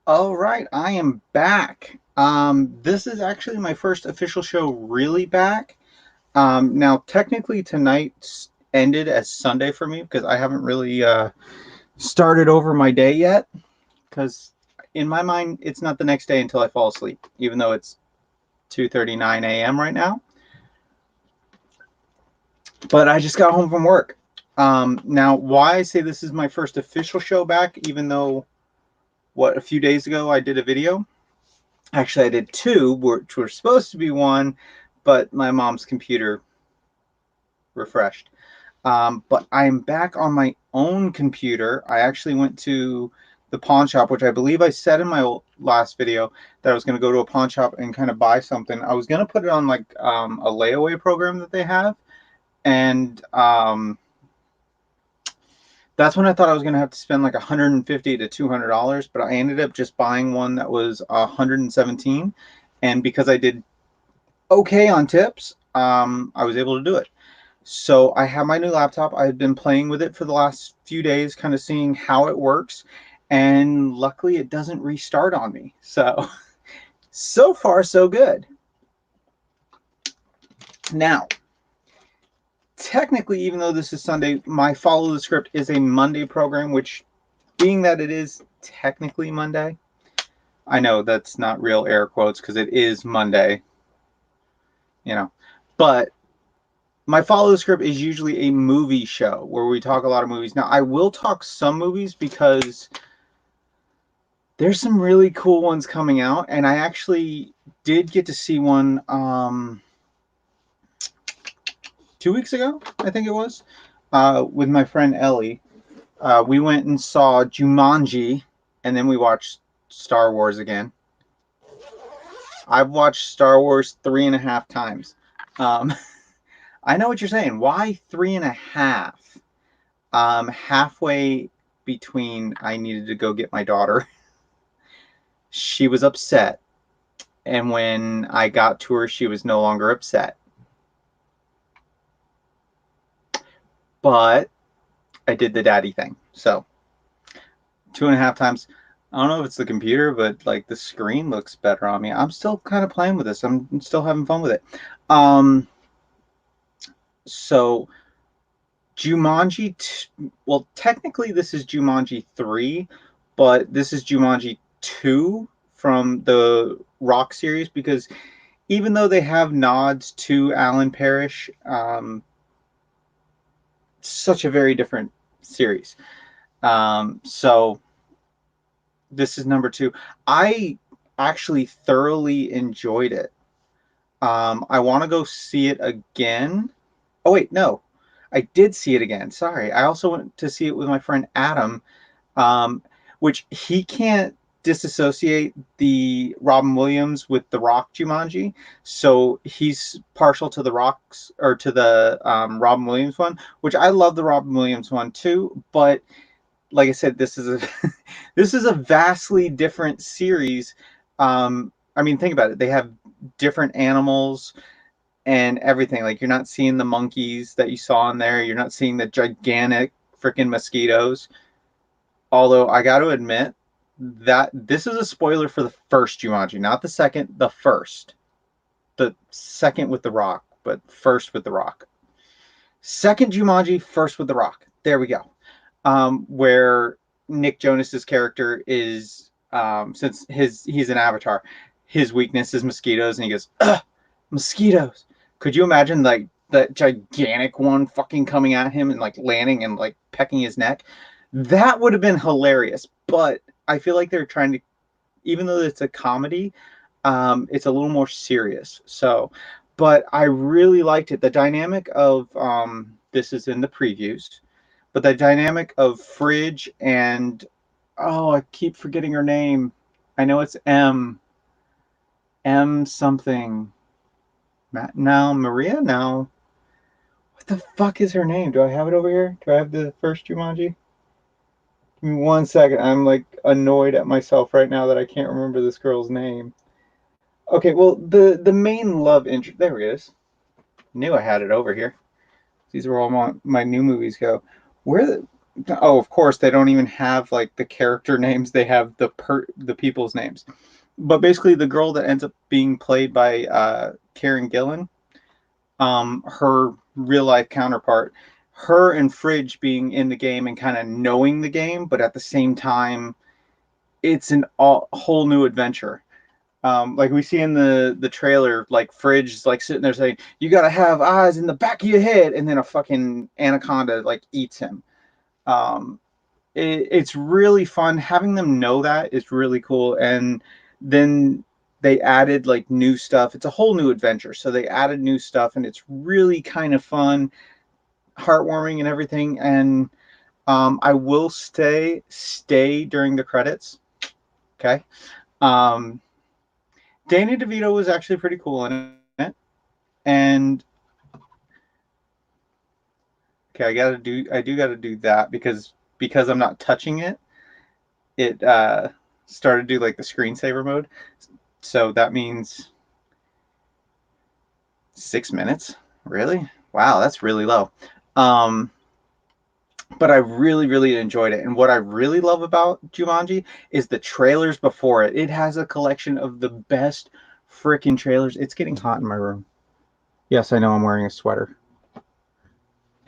All right, I am back. This is actually my first official show really back. Now, technically, tonight's ended as Sunday for me because I haven't really started over my day yet. Because in my mind, it's not the next day until I fall asleep, even though it's 2:39 a.m. right now. But I just got home from work. Now, why I say this is my first official show back, even though a few days ago I did a video. Actually, I did two, which were supposed to be one, but my mom's computer refreshed. But I'm back on my own computer. I actually went to the pawn shop, which I believe I said in my last video that I was going to go to a pawn shop and kind of buy something. I was going to put it on like a layaway program that they have, and that's when I thought I was going to have to spend like $150 to $200, but I ended up just buying one that was 117, and because I did okay on tips, I was able to do it. So I have my new laptop. I've been playing with it for the last few days, kind of seeing how it works, and luckily it doesn't restart on me. So so far so good. Now, technically, even though this is Sunday, my follow the script is a Monday program, which being that it is technically Monday, I know that's not real air quotes because it is Monday, you know, but my follow the script is usually a movie show where we talk a lot of movies. Now, I will talk some movies because there's some really cool ones coming out, and I actually did get to see one 2 weeks ago, I think it was, with my friend Ellie. We went and saw Jumanji, and then we watched Star Wars again. I've watched Star Wars 3.5 times. Um, I know what you're saying. Why 3.5? Halfway between, I needed to go get my daughter. She was upset, and when I got to her, she was no longer upset. But I did the daddy thing. So 2.5 times. I don't know if it's the computer, but like the screen looks better on me. I'm still kind of playing with this. I'm still having fun with it. Um, so Jumanji, well, technically this is Jumanji 3, but this is Jumanji 2 from the Rock series because even though they have nods to Alan Parrish, such a very different series. So this is number 2. I actually thoroughly enjoyed it. I want to go see it again. Oh wait, no, I did see it again. Sorry, I also went to see it with my friend Adam, um, which he can't disassociate the Robin Williams with the Rock Jumanji, so he's partial to the Rocks or to the Robin Williams one, which I love the Robin Williams one too. But like I said, this is a this is a vastly different series. I mean, think about it. They have different animals and everything. Like you're not seeing the monkeys that you saw in there. You're not seeing the gigantic freaking mosquitoes. Although I got to admit that this is a spoiler for the first Jumanji, not the second, the first. The second with the Rock, but first with the Rock. Second Jumanji, first with the Rock. There we go. Where Nick Jonas's character is, since he's an avatar, his weakness is mosquitoes, and he goes, ugh, mosquitoes. Could you imagine like that gigantic one fucking coming at him and like landing and like pecking his neck? That would have been hilarious. But I feel like they're trying to, even though it's a comedy, it's a little more serious. So, but I really liked it. The dynamic of this is in the previews, but the dynamic of Fridge and oh, I keep forgetting her name. I know it's M something. Now Maria now. What the fuck is her name? Do I have it over here? Do I have the first Jumanji? Give me 1 second. I'm like annoyed at myself right now that I can't remember this girl's name. Okay, well the main love interest. There it is. Knew I had it over here. These are all my new movies go. Where the Oh, of course, they don't even have like the character names. They have the people's names. But basically, the girl that ends up being played by Karen Gillan, her real life counterpart, her and Fridge being in the game and kind of knowing the game, but at the same time, it's whole new adventure. Like we see in the trailer, like Fridge is like sitting there saying, "You gotta have eyes in the back of your head," and then a fucking anaconda like eats him. Um, it's really fun having them know that is really cool. And then they added like new stuff. It's a whole new adventure, so they added new stuff, and it's really kind of fun, heartwarming, and everything. And I will stay during the credits. Okay. Um, Danny DeVito was actually pretty cool in it, and okay, I do gotta do that because I'm not touching it. It started to do like the screensaver mode. So that means 6 minutes. Really? Wow, that's really low. Um, but I really, really enjoyed it. And what I really love about Jumanji is the trailers before it. It has a collection of the best freaking trailers. It's getting hot in my room. Yes, I know I'm wearing a sweater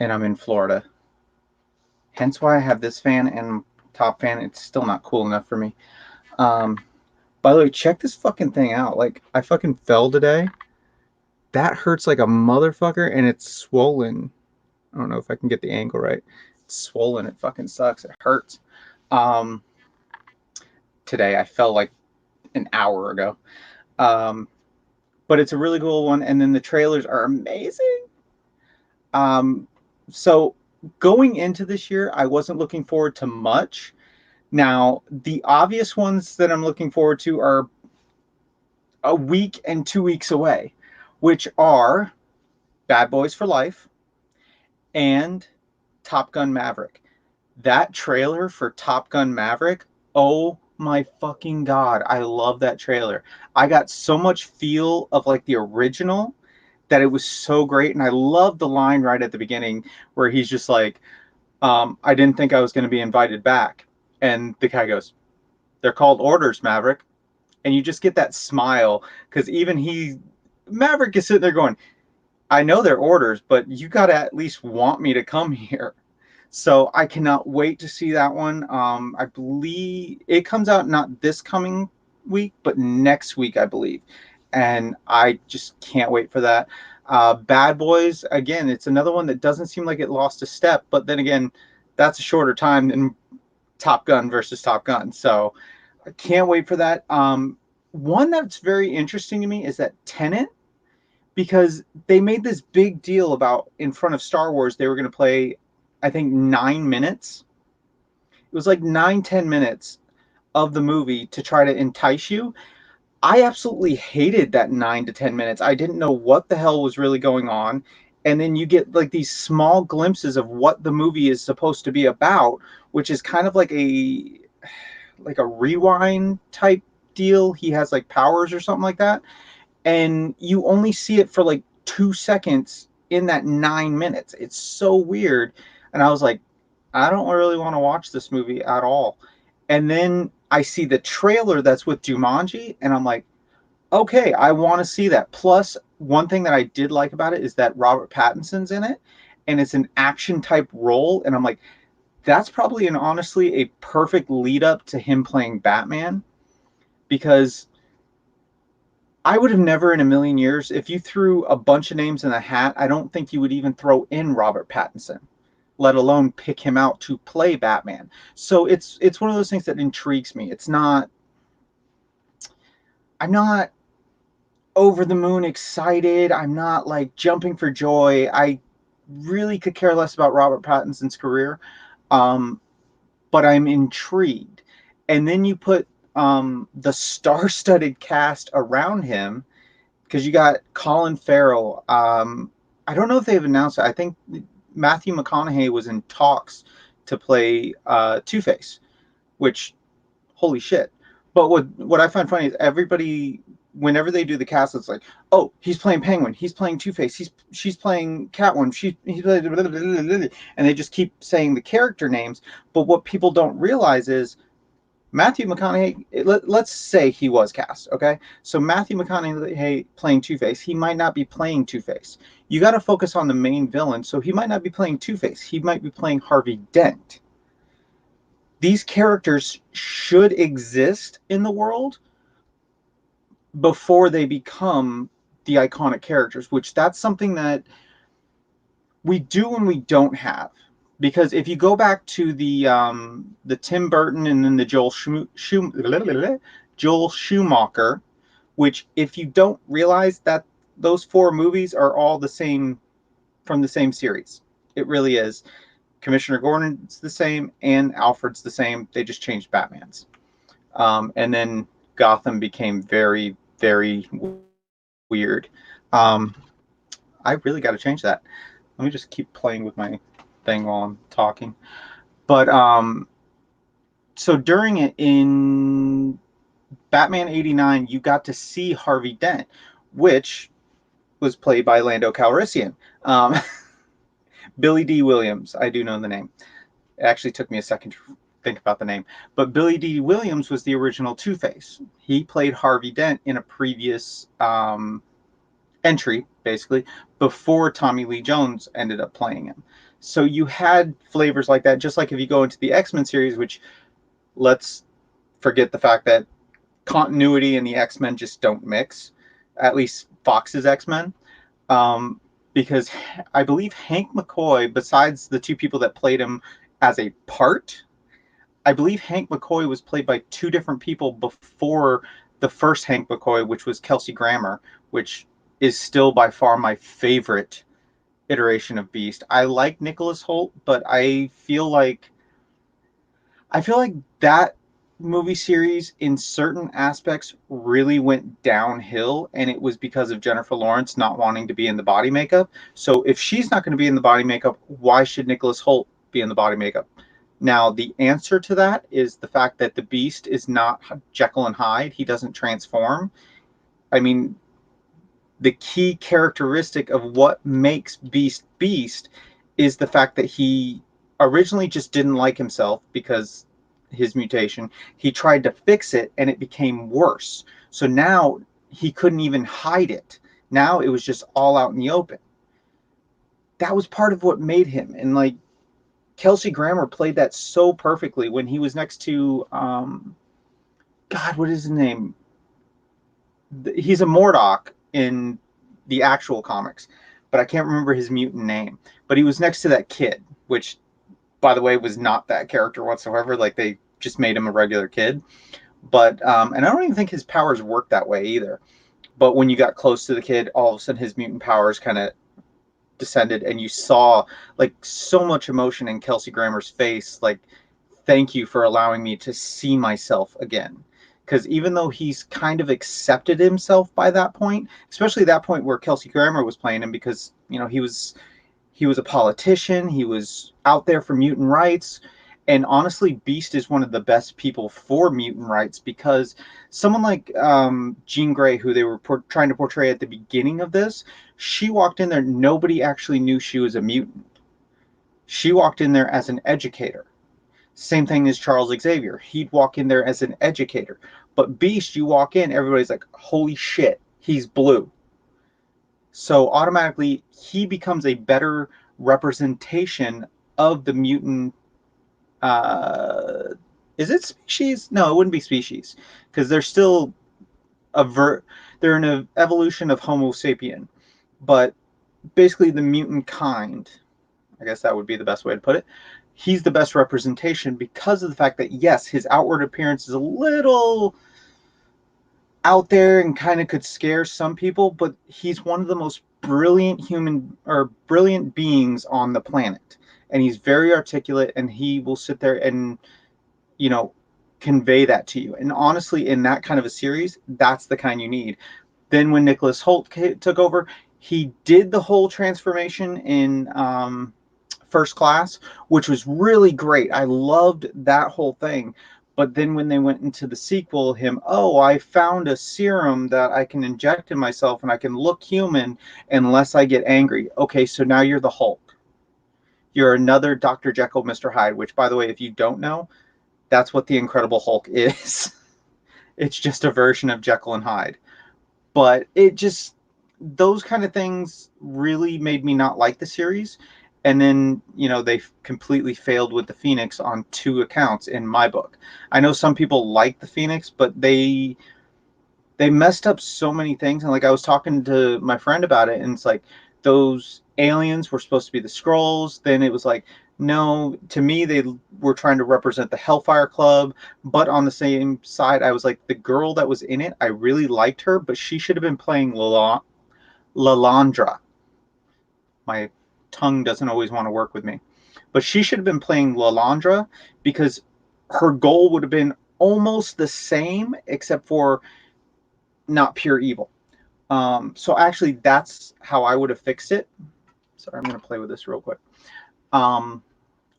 and I'm in Florida. Hence why I have this fan and top fan. It's still not cool enough for me. Um, by the way, check this fucking thing out. Like, I fucking fell today. That hurts like a motherfucker and it's swollen. I don't know if I can get the angle right. It's swollen. It fucking sucks. It hurts. Um, Today I fell like an hour ago. Um, but it's a really cool one. And then the trailers are amazing. Um, so going into this year, I wasn't looking forward to much. Now, the obvious ones that I'm looking forward to are a week and 2 weeks away, which are Bad Boys for Life and Top Gun Maverick. That trailer for Top Gun Maverick, oh my fucking god, I love that trailer. I got so much feel of like the original that it was so great. And I love the line right at the beginning where he's just like, I didn't think I was going to be invited back. And the guy goes, "They're called orders, Maverick." And you just get that smile because Maverick is sitting there going, "I know they're orders, but you got to at least want me to come here." So I cannot wait to see that one. I believe it comes out not this coming week, but next week, I believe. And I just can't wait for that. Bad Boys, again, it's another one that doesn't seem like it lost a step, but then again, that's a shorter time than Top Gun versus Top Gun. So I can't wait for that. One that's very interesting to me is that Tenet, because they made this big deal about in front of Star Wars, they were going to play, I think, 9 minutes. It was like 9, 10 minutes of the movie to try to entice you. I absolutely hated that 9 to 10 minutes. I didn't know what the hell was really going on. And then you get like these small glimpses of what the movie is supposed to be about, which is kind of like a rewind type deal. He has like powers or something like that. And you only see it for like 2 seconds in that 9 minutes. It's so weird. And I was like, I don't really want to watch this movie at all. And then I see the trailer that's with Jumanji, and I'm like, okay, I want to see that. Plus, one thing that I did like about it is that Robert Pattinson's in it, and it's an action type role. And I'm like, that's probably and honestly a perfect lead up to him playing Batman, because I would have never in a million years, if you threw a bunch of names in a hat, I don't think you would even throw in Robert Pattinson, let alone pick him out to play Batman. So it's one of those things that intrigues me. I'm not over the moon excited. I'm not like jumping for joy. I really could care less about Robert Pattinson's career. Um, but I'm intrigued. And then you put the star-studded cast around him, because you got Colin Farrell. I don't know if they've announced it. I think Matthew McConaughey was in talks to play Two-Face, which, holy shit. But what I find funny is everybody whenever they do the cast, it's like, oh, he's playing Penguin, he's playing Two-Face, she's playing Catwoman, he's playing, and they just keep saying the character names. But what people don't realize is Matthew McConaughey, let's say he was cast, okay? So Matthew McConaughey playing Two-Face, he might not be playing Two-Face. You got to focus on the main villain, so he might not be playing Two-Face. He might be playing Harvey Dent. These characters should exist in the world before they become the iconic characters, which that's something that we do and we don't have. Because if you go back to the Tim Burton and then the Joel Schumacher, which if you don't realize that those four movies are all the same from the same series, it really is. Commissioner Gordon's the same and Alfred's the same. They just changed Batman's, and then Gotham became very, very weird. I really got to change that. Let me just keep playing with my thing while I'm talking. But so during it in Batman '89, you got to see Harvey Dent, which was played by Lando Calrissian. Billy D. Williams, I do know the name. It actually took me a second to think about the name. But Billy D. Williams was the original Two-Face. He played Harvey Dent in a previous entry, basically, before Tommy Lee Jones ended up playing him. So you had flavors like that, just like if you go into the X-Men series, which let's forget the fact that continuity and the X-Men just don't mix, at least Fox's X-Men. Because I believe Hank McCoy, besides the two people that played him as a part, I believe Hank McCoy was played by two different people before the first Hank McCoy, which was Kelsey Grammer, which is still by far my favorite iteration of Beast. I like Nicholas Hoult, but I feel like that movie series in certain aspects really went downhill, and it was because of Jennifer Lawrence not wanting to be in the body makeup. So if she's not going to be in the body makeup, why should Nicholas Hoult be in the body makeup? Now, the answer to that is the fact that the Beast is not Jekyll and Hyde. He doesn't transform. I mean, the key characteristic of what makes Beast Beast is the fact that he originally just didn't like himself because his mutation. He tried to fix it and it became worse. So now he couldn't even hide it. Now it was just all out in the open. That was part of what made him. And like Kelsey Grammer played that so perfectly when he was next to God, what is his name? He's a Mordock in the actual comics, but I can't remember his mutant name. But he was next to that kid, which, by the way, was not that character whatsoever. Like they just made him a regular kid. But and I don't even think his powers worked that way either. But when you got close to the kid, all of a sudden his mutant powers kind of descended, and you saw like so much emotion in Kelsey Grammer's face. Like, thank you for allowing me to see myself again. Because even though he's kind of accepted himself by that point, especially that point where Kelsey Grammer was playing him, because he was a politician, he was out there for mutant rights, and honestly, Beast is one of the best people for mutant rights because someone like Jean Grey, who they were trying to portray at the beginning of this, she walked in there, nobody actually knew she was a mutant. She walked in there as an educator. Same thing as Charles Xavier. He'd walk in there as an educator. But Beast, you walk in, everybody's like, holy shit, he's blue. So automatically, he becomes a better representation of the mutant. Is it species? No, it wouldn't be species, because they're still they're an evolution of Homo sapien. But basically, the mutant kind, I guess that would be the best way to put it. He's the best representation because of the fact that, yes, his outward appearance is a little out there and kind of could scare some people, but he's one of the most brilliant brilliant beings on the planet. And he's very articulate, and he will sit there and, you know, convey that to you. And honestly, in that kind of a series, that's the kind you need. Then when Nicholas Hoult took over, he did the whole transformation in First Class, which was really great. I loved that whole thing. But then when they went into the sequel, oh, I found a serum that I can inject in myself and I can look human unless I get angry. Okay, so now you're the Hulk. You're another Dr. Jekyll, Mr. Hyde, which, by the way, if you don't know, that's what the Incredible Hulk is. It's just a version of Jekyll and Hyde. But it just, those kind of things really made me not like the series. And then, they completely failed with the Phoenix on 2 accounts in my book. I know some people like the Phoenix, but they messed up so many things. And like, I was talking to my friend about it, and it's like, those aliens were supposed to be the Skrulls. Then it was like, no, to me, they were trying to represent the Hellfire Club. But on the same side, I was like, the girl that was in it, I really liked her, but she should have been playing Lalandra. My tongue doesn't always want to work with me. But she should have been playing Lalandra, because her goal would have been almost the same, except for not pure evil. So actually, that's how I would have fixed it. Sorry, I'm going to play with this real quick.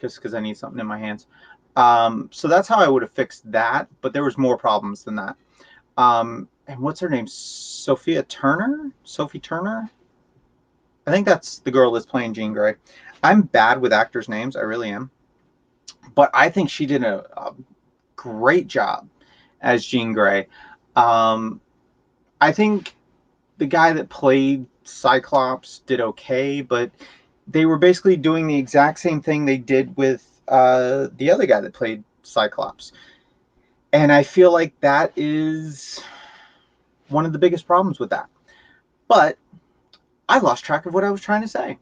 Just because I need something in my hands. So that's how I would have fixed that, but there was more problems than that. And what's her name? Sophie Turner? I think that's the girl that's playing Jean Grey. I'm bad with actors' names. I really am. But I think she did a great job as Jean Grey. I think the guy that played Cyclops did okay, but they were basically doing the exact same thing they did with the other guy that played Cyclops. And I feel like that is one of the biggest problems with that. But I lost track of what I was trying to say.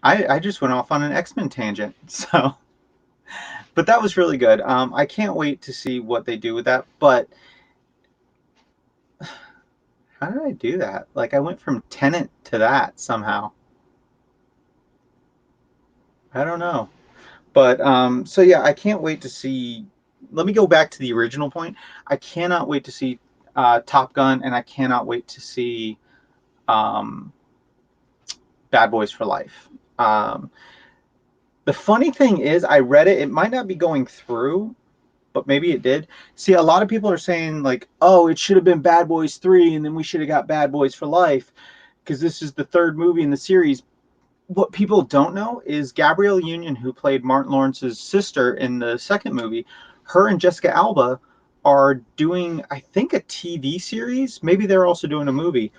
I just went off on an X-Men tangent. So, but that was really good. I can't wait to see what they do with that. But how did I do that? Like, I went from Tenet to that somehow. I don't know. But so yeah, I can't wait to see. Let me go back to the original point. I cannot wait to see Top Gun, and I cannot wait to see um, Bad Boys for Life. The funny thing is, I read it. It might not be going through, but maybe it did. See, a lot of people are saying like, "Oh, it should have been Bad Boys 3, and then we should have got Bad Boys for Life, because this is the 3rd movie in the series." What people don't know is Gabrielle Union, who played Martin Lawrence's sister in the 2nd movie, her and Jessica Alba are doing, I think, a TV series. Maybe they're also doing a movie.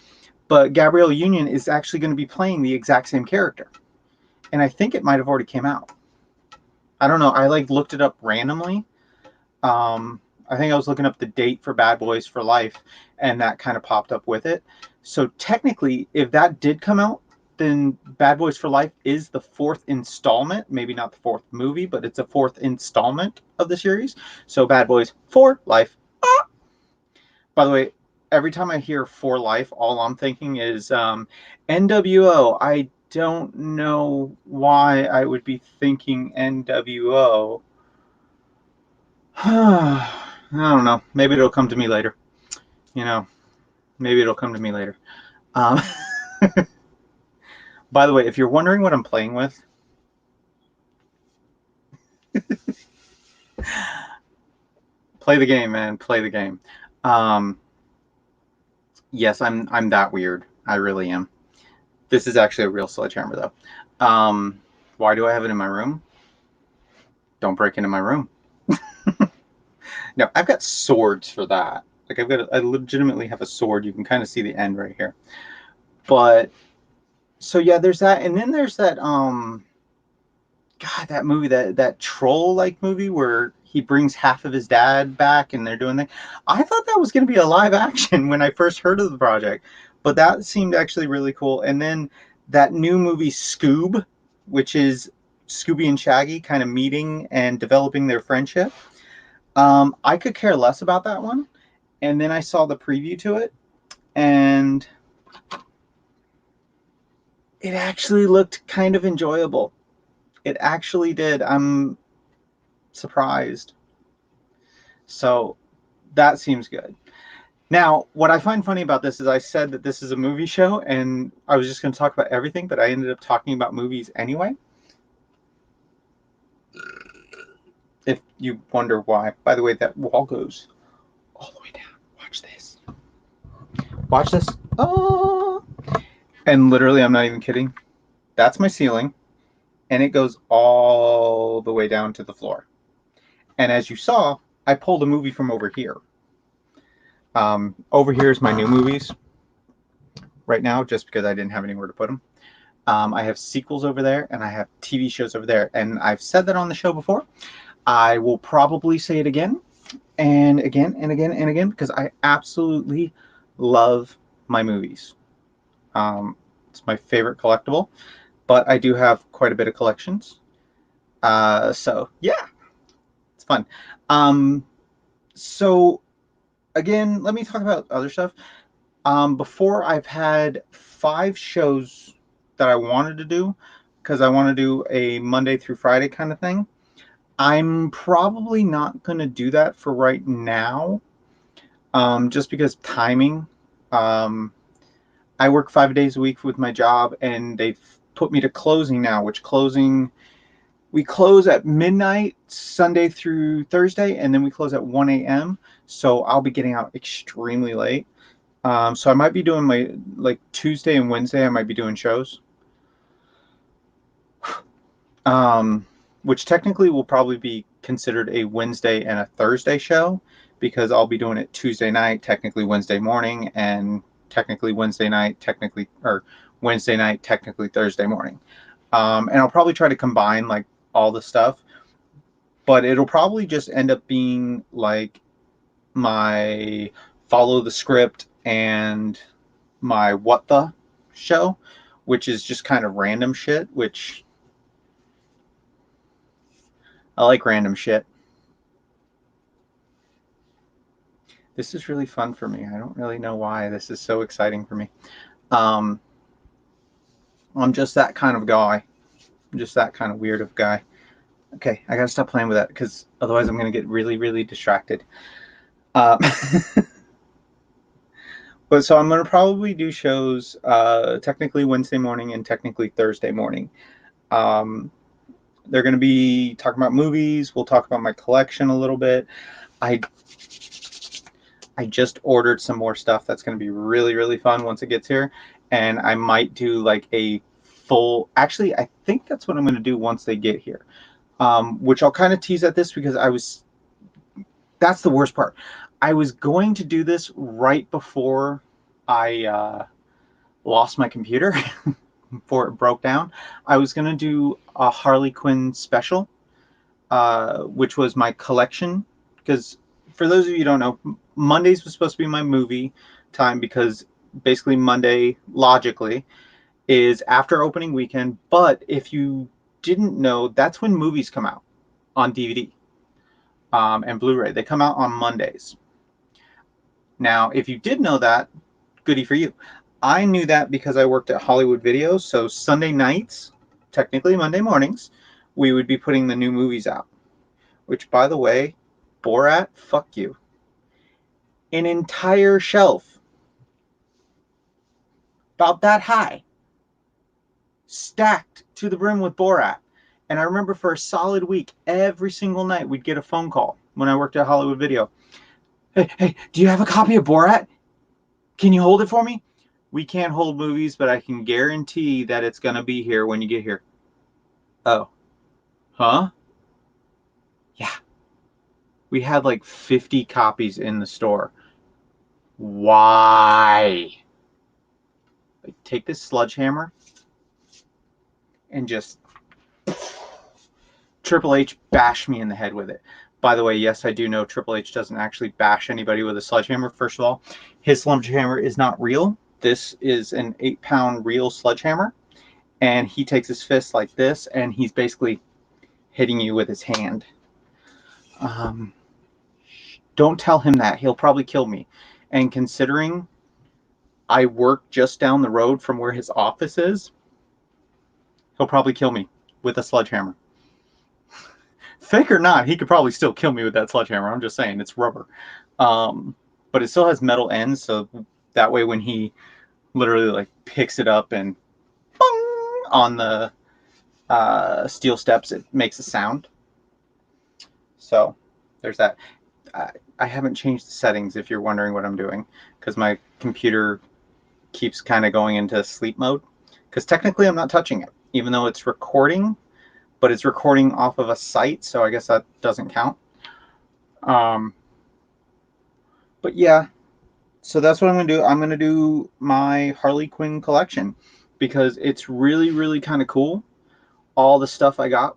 But Gabrielle Union is actually going to be playing the exact same character. And I think it might have already came out. I don't know. I like looked it up randomly. I think I was looking up the date for Bad Boys for Life, and that kind of popped up with it. So technically, if that did come out, then Bad Boys for Life is the 4th installment. Maybe not the 4th movie, but it's a 4th installment of the series. So Bad Boys for Life. Ah! By the way, every time I hear For Life, all I'm thinking is NWO. I don't know why I would be thinking NWO. I don't know. Maybe it'll come to me later. Maybe it'll come to me later. Um, by the way, if you're wondering what I'm playing with, play the game, man. Play the game. Yes, I'm that weird. I really am. This is actually a real sledgehammer, though. Why do I have it in my room? Don't break into my room. No, I've got swords for that. Like I legitimately have a sword. You can kind of see the end right here. But so yeah, there's that, and then there's that God, that movie, that troll like movie where he brings half of his dad back and they're doing that. I thought that was going to be a live action when I first heard of the project, but that seemed actually really cool. And then that new movie Scoob, which is Scooby and Shaggy kind of meeting and developing their friendship. I could care less about that one. And then I saw the preview to it, and it actually looked kind of enjoyable. It actually did. I'm surprised. So that seems good. Now, what I find funny about this is I said that this is a movie show, and I was just going to talk about everything, but I ended up talking about movies anyway. if you wonder why. By the way, that wall goes all the way down. Watch this. Watch this. Oh! And literally, I'm not even kidding. That's my ceiling. And it goes all the way down to the floor. And as you saw, I pulled a movie from over here. Over here is my new movies right now, just because I didn't have anywhere to put them. I have sequels over there, and I have TV shows over there. And I've said that on the show before. I will probably say it again and again and again and again because I absolutely love my movies. It's my favorite collectible, but I do have quite a bit of collections. So yeah, it's fun. So again, let me talk about other stuff. Before I've had 5 shows that I wanted to do because I want to do a Monday through Friday kind of thing. I'm probably not going to do that for right now, just because timing. I work 5 days a week with my job, and they've put me to closing now, which we close at midnight Sunday through Thursday, and then we close at 1 a.m. So I'll be getting out extremely late. So I might be doing my, like, Tuesday and Wednesday, I might be doing shows. Which technically will probably be considered a Wednesday and a Thursday show because I'll be doing it Tuesday night, technically Wednesday morning, and technically Wednesday night, technically Thursday morning. And I'll probably try to combine like all the stuff, but it'll probably just end up being like my follow the script and my what the show, which is just kind of random shit, which I like random shit. This is really fun for me. I don't really know why this is so exciting for me. Um, I'm just that kind of guy. I'm just that kind of weird of guy. Okay, I gotta stop playing with that because otherwise I'm gonna get really, really distracted. Uh, but so I'm gonna probably do shows technically Wednesday morning and technically Thursday morning. Um, they're gonna be talking about movies. We'll talk about my collection a little bit. I just ordered some more stuff that's going to be really, really fun once it gets here. And I might do like a full, actually, I think that's what I'm going to do once they get here. Which I'll kind of tease at this because that's the worst part. I was going to do this right before I lost my computer, before it broke down. I was going to do a Harley Quinn special, which was my collection. Because for those of you who don't know, Mondays was supposed to be my movie time because basically Monday, logically, is after opening weekend. But if you didn't know, that's when movies come out on DVD and Blu-ray. They come out on Mondays. Now, if you did know that, goody for you. I knew that because I worked at Hollywood Video. So Sunday nights, technically Monday mornings, we would be putting the new movies out. Which, by the way, Borat, fuck you. An entire shelf about that high, stacked to the brim with Borat. And I remember for a solid week, every single night, we'd get a phone call when I worked at Hollywood Video. Hey, do you have a copy of Borat? Can you hold it for me? We can't hold movies, but I can guarantee that it's going to be here when you get here. Oh. Huh? Yeah. We had like 50 copies in the store. Why? Like, take this sledgehammer and just Triple H bashed me in the head with it. By the way, yes, I do know Triple H doesn't actually bash anybody with a sledgehammer. First of all, his sledgehammer is not real. This is an 8-pound real sledgehammer. And he takes his fist like this, and he's basically hitting you with his hand. Don't tell him that. He'll probably kill me. And considering I work just down the road from where his office is, he'll probably kill me with a sledgehammer. Fake or not, he could probably still kill me with that sledgehammer. I'm just saying, it's rubber. But it still has metal ends, so that way when he literally like picks it up and bong, on the steel steps, it makes a sound. So there's that. I haven't changed the settings if you're wondering what I'm doing, because my computer keeps kind of going into sleep mode. Because technically I'm not touching it, even though it's recording, but it's recording off of a site, so I guess that doesn't count. Um, but yeah, so that's what I'm going to do. I'm going to do my Harley Quinn collection because it's really, really kind of cool. All the stuff I got.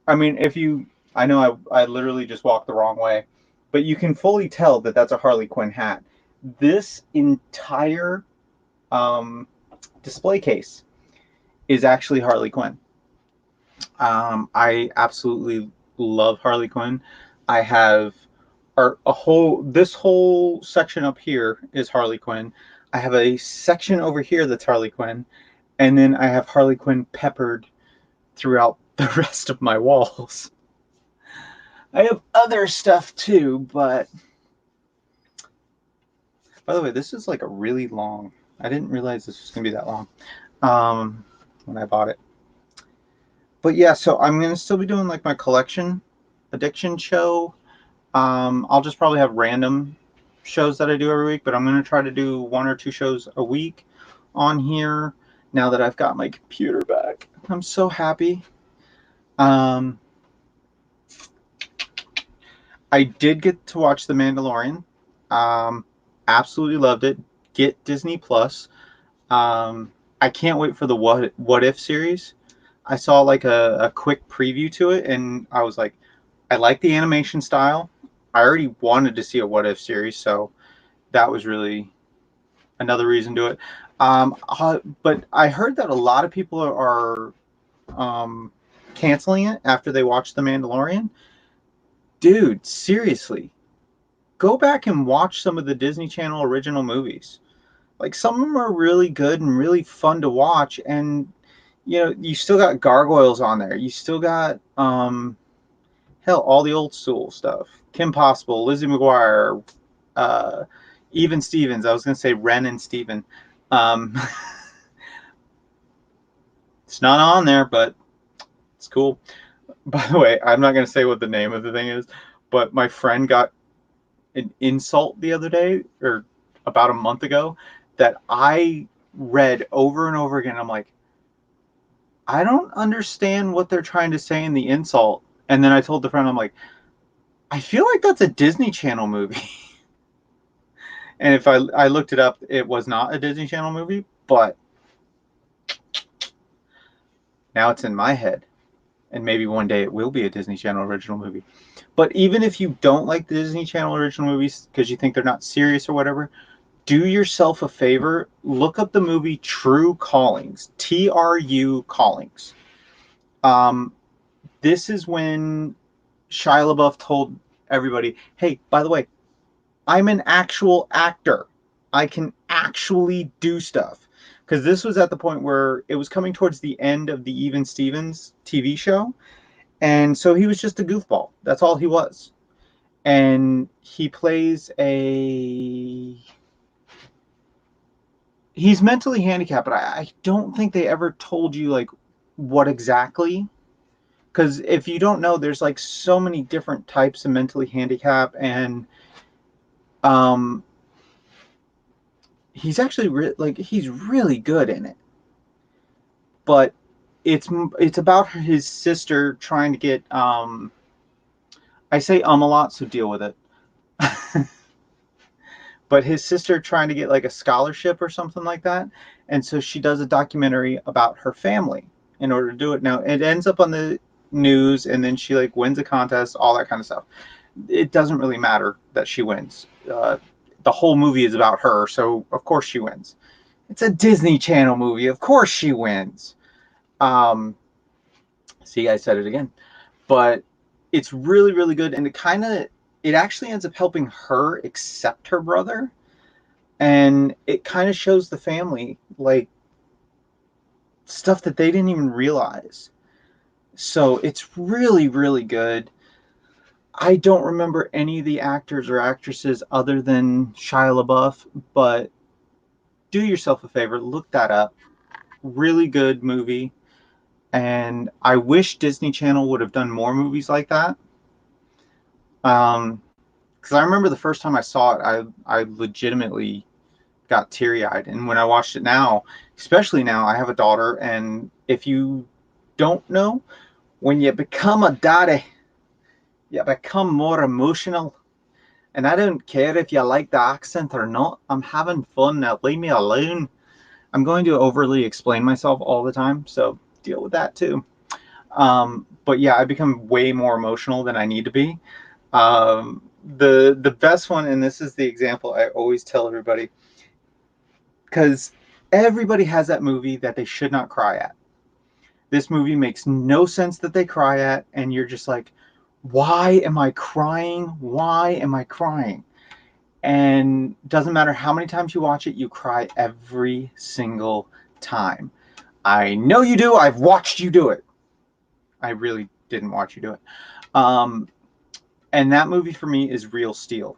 I mean, I know I literally just walked the wrong way, but you can fully tell that that's a Harley Quinn hat. This entire um, display case is actually Harley Quinn. I absolutely love Harley Quinn. I have this whole section up here is Harley Quinn. I have a section over here that's Harley Quinn, and then I have Harley Quinn peppered throughout the rest of my walls. I have other stuff too, but by the way, this is like a really long. I didn't realize this was gonna be that long when I bought it. But yeah, so I'm gonna still be doing like my collection addiction show. I'll just probably have random shows that I do every week, but I'm gonna try to do 1 or 2 shows a week on here now that I've got my computer back. I'm so happy. Um, I did get to watch The Mandalorian. Um, Absolutely loved it. Get Disney Plus. I can't wait for the What If series. I saw like a quick preview to it, and I was like, I like the animation style. I already wanted to see a What If series, so that was really another reason to it. But I heard that a lot of people are canceling it after they watch The Mandalorian. Dude, seriously, go back and watch some of the Disney Channel original movies. Like some of them are really good and really fun to watch, and you still got gargoyles on there. You still got hell, all the old school stuff. Kim Possible, Lizzie McGuire, uh, even Stevens. I was gonna say Ren and Steven. Um, it's not on there, but it's cool. By the way, I'm not gonna say what the name of the thing is, but my friend got an insult the other day or about a month ago that I read over and over again. I'm like, I don't understand what they're trying to say in the insult. And then I told the friend, I'm like, I feel like that's a Disney Channel movie. And if I looked it up, it was not a Disney Channel movie, but now it's in my head. And maybe one day it will be a Disney Channel original movie. But even if you don't like the Disney Channel original movies because you think they're not serious or whatever, do yourself a favor. Look up the movie True Callings. TRU Callings. Um, this is when Shia LaBeouf told everybody, hey, by the way, I'm an actual actor. I can actually do stuff. Because this was at the point where it was coming towards the end of the Even Stevens TV show. And so he was just a goofball. That's all he was. And he plays he's mentally handicapped, but I don't think they ever told you like what exactly. Because if you don't know, there's like so many different types of mentally handicapped, and um, he's actually he's really good in it. But it's about his sister trying to get I say a lot, so deal with it. But his sister trying to get like a scholarship or something like that, and so she does a documentary about her family in order to do it. Now it ends up on the news, and then she like wins a contest, all that kind of stuff. It doesn't really matter that she wins. The whole movie is about her, so of course she wins. It's a Disney Channel movie, of course she wins. um See, I said it again. But it's really, really good, and it actually ends up helping her accept her brother, and it kind of shows the family like stuff that they didn't even realize. So it's really, really good. I don't remember any of the actors or actresses other than Shia LaBeouf, but do yourself a favor, look that up. Really good movie, and I wish Disney Channel would have done more movies like that. Because I remember the first time I saw it, I legitimately got teary eyed. And when I watched it now, especially now, I have a daughter, and if you don't know, when you become a daddy, you become more emotional. And I don't care if you like the accent or not. I'm having fun now. Leave me alone. I'm going to overly explain myself all the time, so deal with that too. But yeah, I become way more emotional than I need to be. The best one, and this is the example I always tell everybody, because everybody has that movie that they should not cry at. This movie makes no sense that they cry at, and you're just like, why am I crying? Why am I crying? And doesn't matter how many times you watch it, you cry every single time. I know you do. I've watched you do it. I really didn't watch you do it. Um, and that movie for me is Real Steel.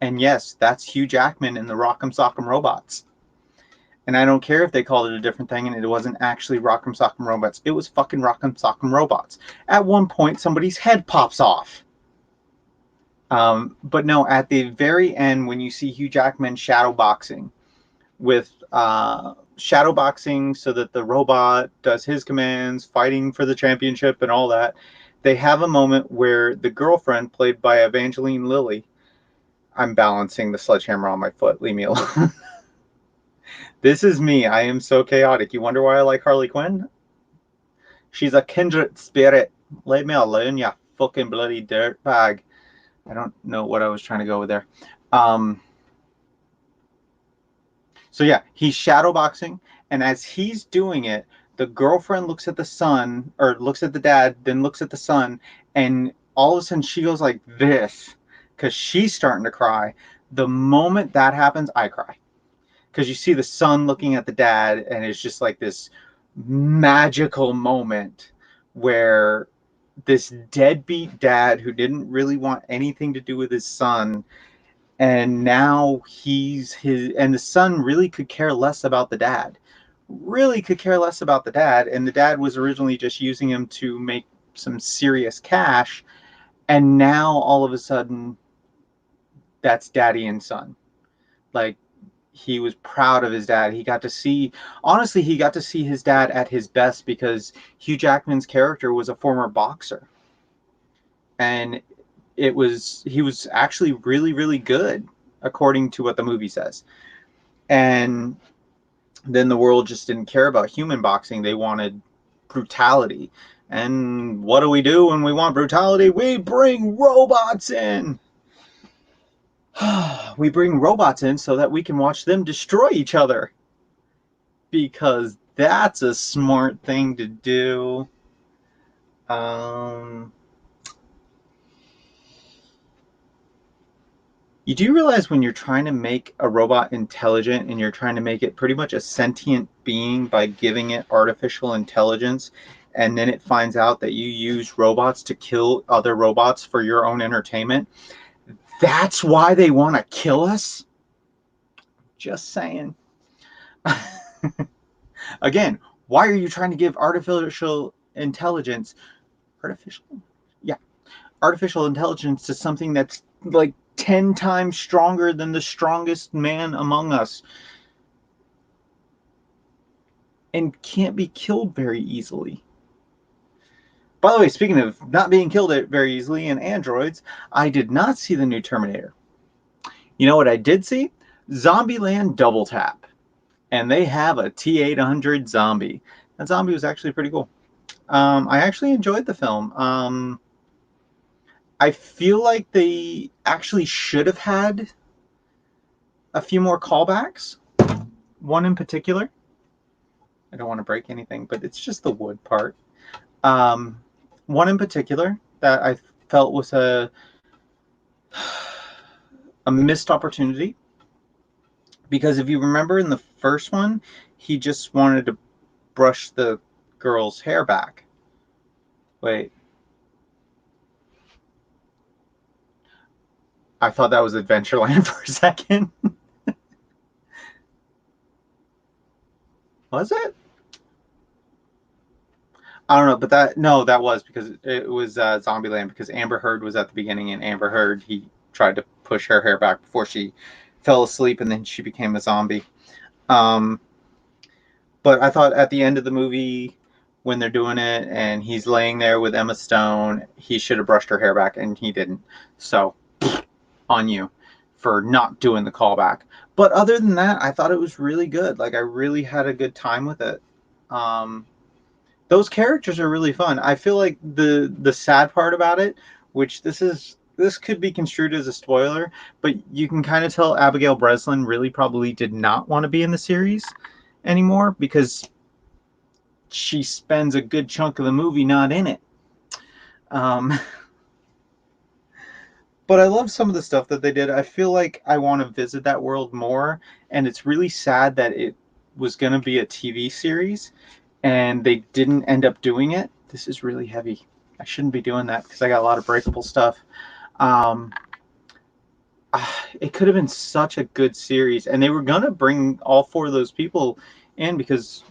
And yes, that's Hugh Jackman in the Rock'em Sock'em Robots. And I don't care if they called it a different thing and it wasn't actually Rock'em Sock'em Robots. It was fucking Rock'em Sock'em Robots. At one point, somebody's head pops off. But no, at the very end, when you see Hugh Jackman shadowboxing with shadowboxing so that the robot does his commands, fighting for the championship and all that, they have a moment where the girlfriend, played by Evangeline Lilly, I'm balancing the sledgehammer on my foot. Leave me alone. This is me. I am so chaotic. You wonder why I like Harley Quinn? She's a kindred spirit. Leave me alone, you fucking bloody dirtbag. I don't know what I was trying to go with there. Um, so yeah, he's shadowboxing, and as he's doing it, the girlfriend looks at the son, or looks at the dad, then looks at the son, and all of a sudden she goes like this, because she's starting to cry. The moment that happens, I cry. Because you see the son looking at the dad, and it's just like this magical moment where this deadbeat dad who didn't really want anything to do with his son, and now he's his, and the son really could care less about the dad, really could care less about the dad, and the dad was originally just using him to make some serious cash, and now all of a sudden that's daddy and son. Like, he was proud of his dad. He got to see, honestly, he got to see his dad at his best because Hugh Jackman's character was a former boxer. And he was actually really, really good, according to what the movie says. And then the world just didn't care about human boxing. They wanted brutality. And what do we do when we want brutality? We bring robots in. We bring robots in so that we can watch them destroy each other. Because that's a smart thing to do. Um, you do realize when you're trying to make a robot intelligent and you're trying to make it pretty much a sentient being by giving it artificial intelligence, and then it finds out that you use robots to kill other robots for your own entertainment, that's why they want to kill us? Just saying. Again, why are you trying to give artificial intelligence, artificial? Yeah, artificial intelligence to something that's like 10 times stronger than the strongest man among us and can't be killed very easily. By the way, speaking of not being killed very easily in androids, I did not see the new Terminator. You know what I did see? Zombieland Double Tap. And they have a T-800 zombie. That zombie was actually pretty cool. I actually enjoyed the film. I feel like they actually should have had a few more callbacks. One in particular. I don't want to break anything, but it's just the wood part. Um, One in particular that I felt was a missed opportunity, because if you remember in the first one, he just wanted to brush the girl's hair back. Wait, I thought that was Adventureland for a second. Was it? I don't know, but that was because it was Zombieland, because Amber Heard was at the beginning, and Amber Heard, he tried to push her hair back before she fell asleep, and then she became a zombie. Um, but I thought at the end of the movie, when they're doing it and he's laying there with Emma Stone, he should have brushed her hair back, and he didn't. So on you for not doing the callback. But other than that, I thought it was really good. Like, I really had a good time with it. Um, those characters are really fun. I feel like the sad part about it, which this could be construed as a spoiler, but you can kind of tell Abigail Breslin really probably did not want to be in the series anymore, because she spends a good chunk of the movie not in it. Um, but I love some of the stuff that they did. I feel like I want to visit that world more, and it's really sad that it was going to be a TV series and they didn't end up doing it. This is really heavy. I shouldn't be doing that because I got a lot of breakable stuff. Um, it could have been such a good series, and they were gonna bring all four of those people in because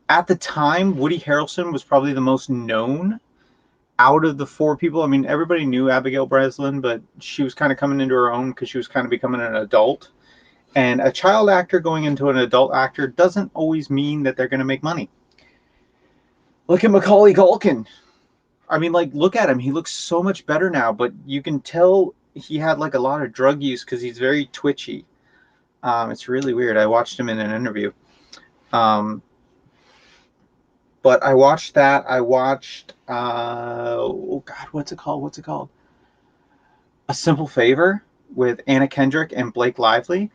at the time Woody Harrelson was probably the most known out of the four people. I mean, everybody knew Abigail Breslin, but she was kind of coming into her own because she was kind of becoming an adult. And a child actor going into an adult actor doesn't always mean that they're going to make money. Look at Macaulay Culkin. I mean, like, look at him. He looks so much better now, but you can tell he had like a lot of drug use because he's very twitchy. It's really weird. I watched him in an interview. Um, but I watched that. I watched, oh God, what's it called? What's it called? A Simple Favor with Anna Kendrick and Blake Lively.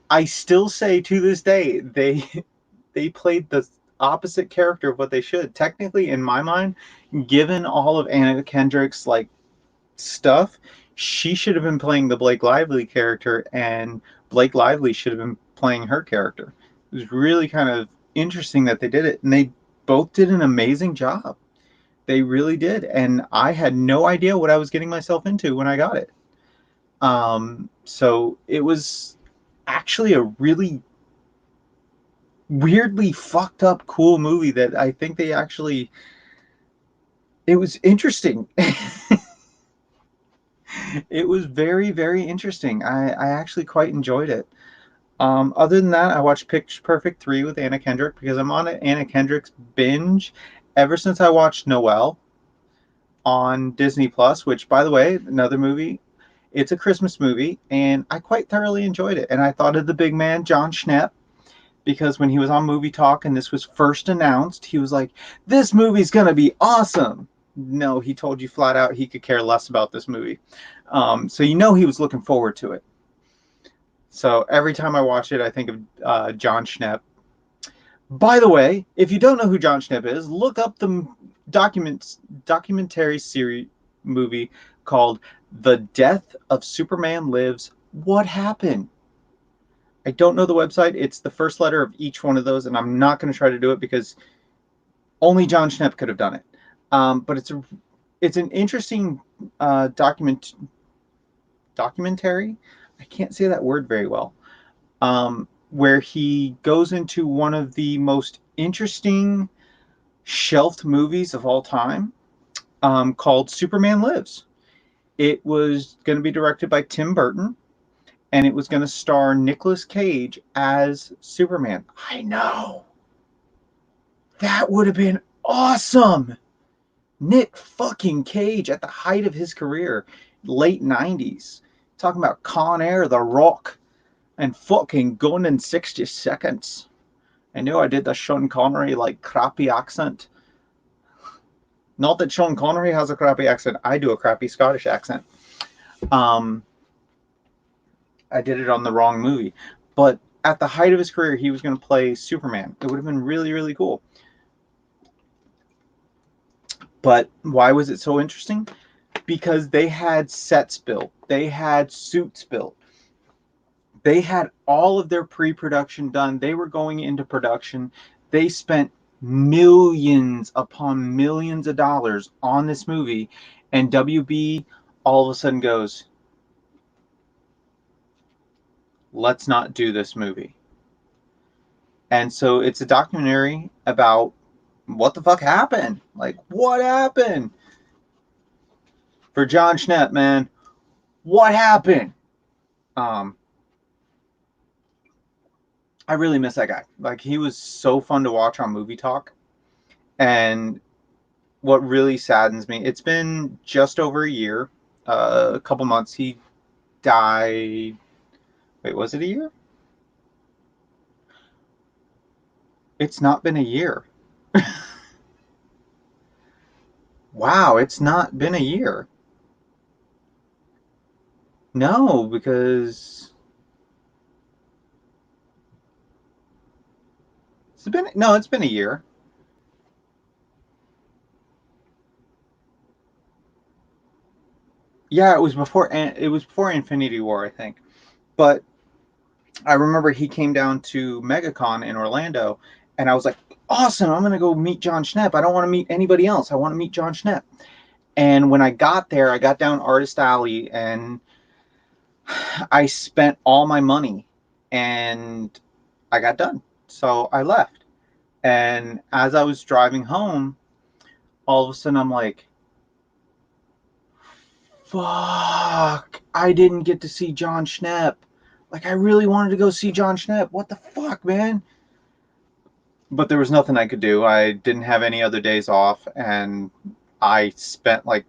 I still say to this day, they played the opposite character of what they should. Technically, in my mind, given all of Anna Kendrick's like stuff, she should have been playing the Blake Lively character, and Blake Lively should have been playing her character. It was really kind of interesting that they did it, and they both did an amazing job. They really did, and I had no idea what I was getting myself into when I got it. So it was actually a really weirdly fucked up cool movie that I think they actually, it was interesting. It was very, very interesting. I actually quite enjoyed it. Other than that, I watched Pitch Perfect 3 with Anna Kendrick because I'm on an Anna Kendrick's binge ever since I watched Noelle on Disney Plus, which, by the way, another movie. It's a Christmas movie, and I quite thoroughly enjoyed it. And I thought of the big man, John Schnepp, because when he was on Movie Talk and this was first announced, he was like, "This movie's going to be awesome." No, he told you flat out he could care less about this movie. So you know he was looking forward to it. So every time I watch it, I think of John Schnepp. By the way, if you don't know who John Schnepp is, look up the documentary series movie called "The Death of Superman Lives." What happened? I don't know the website. It's the first letter of each one of those, and I'm not going to try to do it because only John Schnepp could have done it. But it's an interesting documentary. I can't say that word very well. Where he goes into one of the most interesting shelved movies of all time, called Superman Lives. It was going to be directed by Tim Burton, and it was going to star Nicolas Cage as Superman. I know. That would have been awesome. Nick fucking Cage at the height of his career, late 90s. Talking about Con Air, The Rock, and fucking Gone in 60 Seconds. I know I did the Sean Connery like crappy accent. Not that Sean Connery has a crappy accent. I do a crappy Scottish accent. Um, I did it on the wrong movie. But at the height of his career, he was going to play Superman. It would have been really, really cool. But why was it so interesting? Because they had sets built, they had suits built, they had all of their pre-production done. They were going into production. They spent millions upon millions of dollars on this movie, and WB all of a sudden goes, let's not do this movie. And so it's a documentary about what the fuck happened? Like, what happened? For John Schnepp, man, what happened? Um, I really miss that guy. Like, he was so fun to watch on Movie Talk. And what really saddens me, it's been just over a year, a couple months. He died. Wait, was it a year? It's not been a year. Wow, it's not been a year. No, because it's been a year. Yeah, it was before Infinity War, I think. But I remember he came down to MegaCon in Orlando, and I was like, awesome, I'm gonna go meet John Schnepp. I don't want to meet anybody else. I want to meet John Schnepp. And when I got there, I got down Artist Alley, and I spent all my money, and I got done. So I left. And as I was driving home, all of a sudden I'm like, fuck, I didn't get to see John Schnepp. Like, I really wanted to go see John Schnepp. What the fuck, man? But there was nothing I could do. I didn't have any other days off, and I spent like,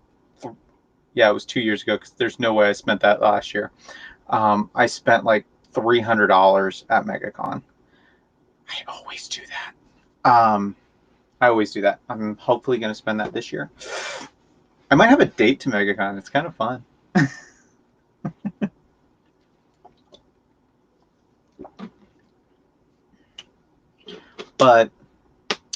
yeah, it was 2 years ago because there's no way I spent that last year. I spent like $300 at MegaCon. I always do that. I always do that. I'm hopefully going to spend that this year. I might have a date to MegaCon. It's kind of fun. But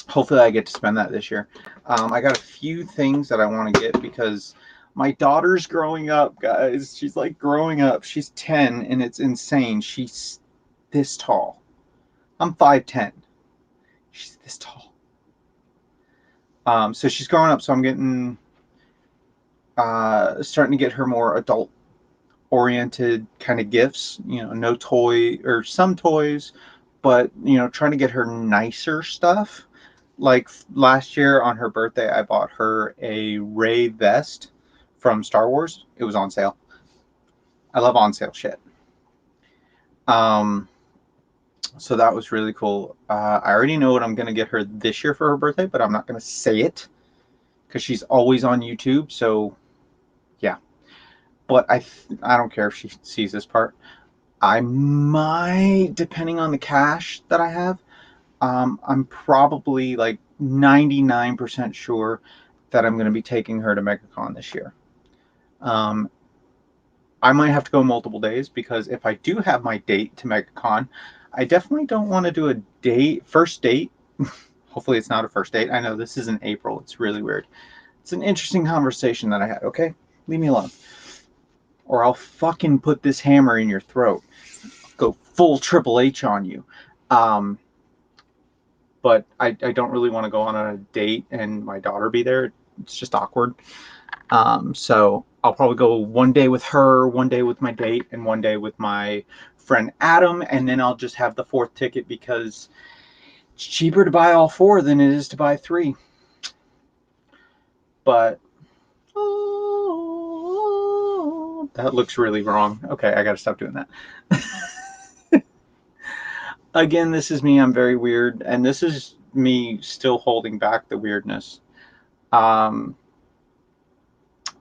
hopefully I get to spend that this year. I got a few things that I want to get because my daughter's growing up, guys. She's like growing up. She's 10 and it's insane. She's this tall. I'm 5'10". She's this tall. So she's growing up. So I'm getting starting to get her more adult oriented kind of gifts. You know, no toy or some toys, but trying to get her nicer stuff. Like last year on her birthday, I bought her a Rey vest from Star Wars. It was on sale. I love on sale shit. Um, so that was really cool. I already know what I'm gonna get her this year for her birthday, but I'm not gonna say it because she's always on YouTube. So yeah, but I don't care if she sees this part. I might, depending on the cash that I have, I'm probably like 99% sure that I'm going to be taking her to MegaCon this year. Um, I might have to go multiple days because if I do have my date to MegaCon, I definitely don't want to do a first date. Hopefully, it's not a first date. I know this is in April. It's really weird. It's an interesting conversation that I had. Okay, leave me alone, or I'll fucking put this hammer in your throat. Go full Triple H on you. Um, but I don't really want to go on a date and my daughter be there. It's just awkward. So I'll probably go one day with her, one day with my date, and one day with my friend Adam, and then I'll just have the fourth ticket because it's cheaper to buy all four than it is to buy three. But that looks really wrong. Okay, I gotta stop doing that. Again, this is me. I'm very weird, and this is me still holding back the weirdness. Um,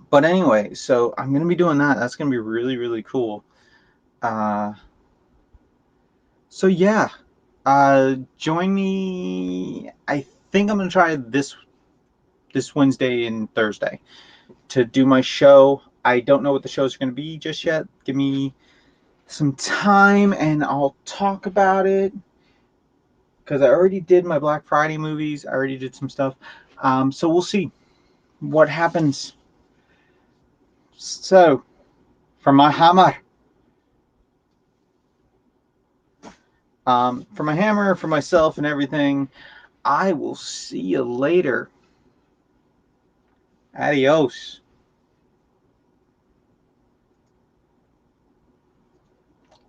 but anyway, so I'm gonna be doing that. That's gonna be really, really cool. Uh, so yeah, join me. I think I'm gonna try this Wednesday and Thursday to do my show. I don't know what the shows are gonna be just yet. Give me some time, and I'll talk about it. Because I already did my Black Friday movies. I already did some stuff. So we'll see what happens. So, for my hammer, for myself and everything, I will see you later. Adios.